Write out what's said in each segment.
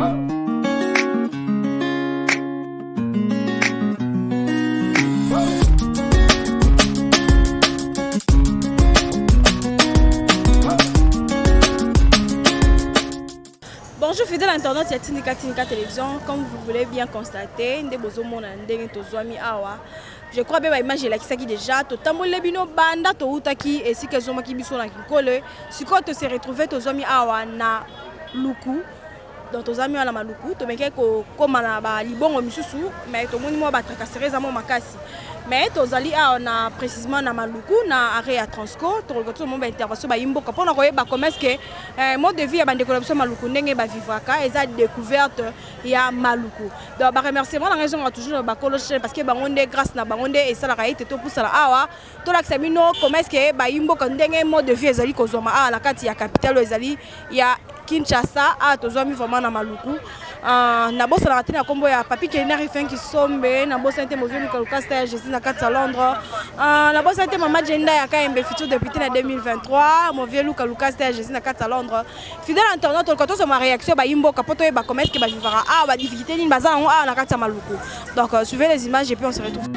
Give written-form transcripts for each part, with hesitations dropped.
Bonjour fidèle internaute ya Tindika Télévision, comme vous voulez bien constater, je crois que l'image est là qui déjà totalement les bino banda to utaki et si que zoma ki biso na kikole si quand se retrouver to zomi awa na luku donc to zami ala maluku to meke ko koma na ba libongo misusu mais to moni mo ba tracasseries amo makasi mais to zali awa na précisément na maluku na arrêt à Transco to regarde mo ba intervention ba imboka pona ko ba commerce que mode de vie ya bande collection maluku ndenge ba vivaka eza découverte ya maluku donc ba remerciement na raison toujours ba coloche parce que bangonde grâce na bangonde et ça la raïte to poussa la awa to la xamino commerce que ba imboka ndenge mode de vie ezali ko zoma ala kati ya capitale ezali ya Kinshasa a tozwami vraiment na maluku na bossa la ratina kombo ya papi Kenari fin qui sombe na bossa inte movie Lucas Castel Jésus na kati à Londres na bossa inte mama Jenda ya KMB futur député na 2023 movie Lucas Castel Jésus na kati à Londres fidèle internaute quand on se ma réaction ba imbo kapoto ba commerce que ba vivara ba difficulté ni baza na kati ya maluku donc suivez les images et puis on se retrouve.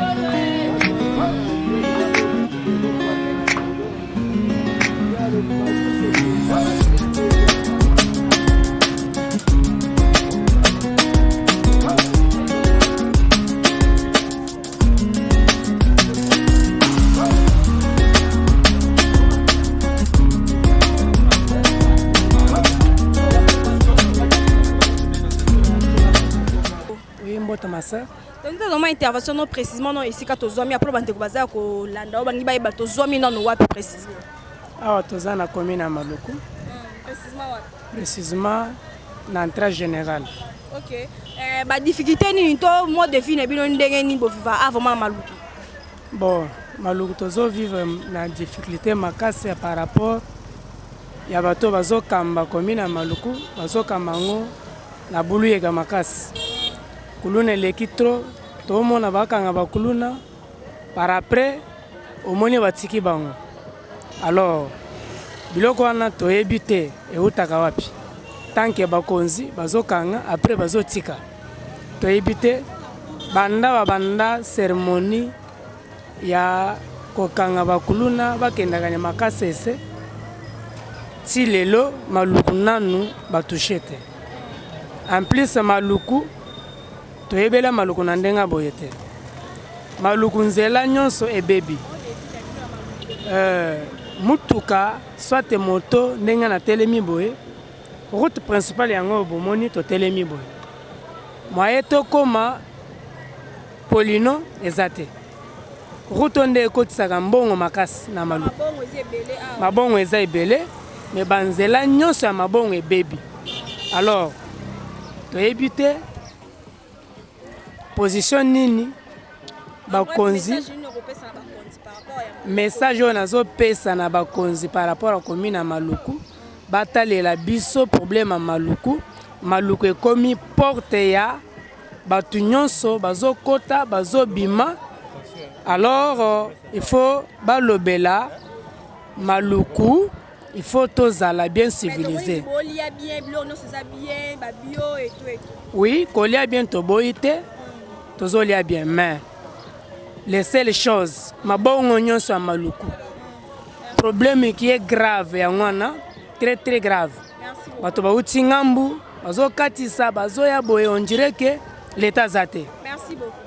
Donc intervention précisément non ici quand tozomi après bande ko baza ko landa bangi ba ba tozomi non wapi précisément awa tozana commune à Maluku précisément wapi précisément na entrée générale. OK ba difficulté ni to mode de vie na bino ndenge ni bo vivre avant Maluku bon Maluku tozo vivre na difficulté makasi par rapport ya bato bazo kamba commune à Maluku bazo kamango na bulu yega makasi kuluna lekitro to mona bakanga bakuluna par après omoni batiki bango alors biloko wana to ebité e utaka wapi tanke bakonzi bazokanga après bazotika to ebité banda cérémonie ya kokanga bakuluna bakendakanya makasese ti lelo maluku nanu batushete en plus maluku to ebela maluku na ndenga boyete maluku nzela nyonso ebebi mutuka soit moto ndenga na telemi boye route principale yango bomoni to telemi boye moye to koma polino ezate route nde ekotisaka mbongo makasi na maluku mabongo eza ebele me banzela nyonso ya mabongo ebebi alors to ebite position nini bakonzi message on azo pesa na bakonzi par rapport à commune à Maluku batalela biso problème à Maluku ekomi porte ya batu nyonso bazo kota bazo bima alors il faut balobela Maluku il faut tozala bien civilisé oui kolia bien toboite tozolia bien mais les seules choses mabongo nyonso ya Maluku problème qui est grave ya ngwana très grave bato bauti ngambu bazokatisa bazoya boye on dirait que l'état zate. Merci beaucoup.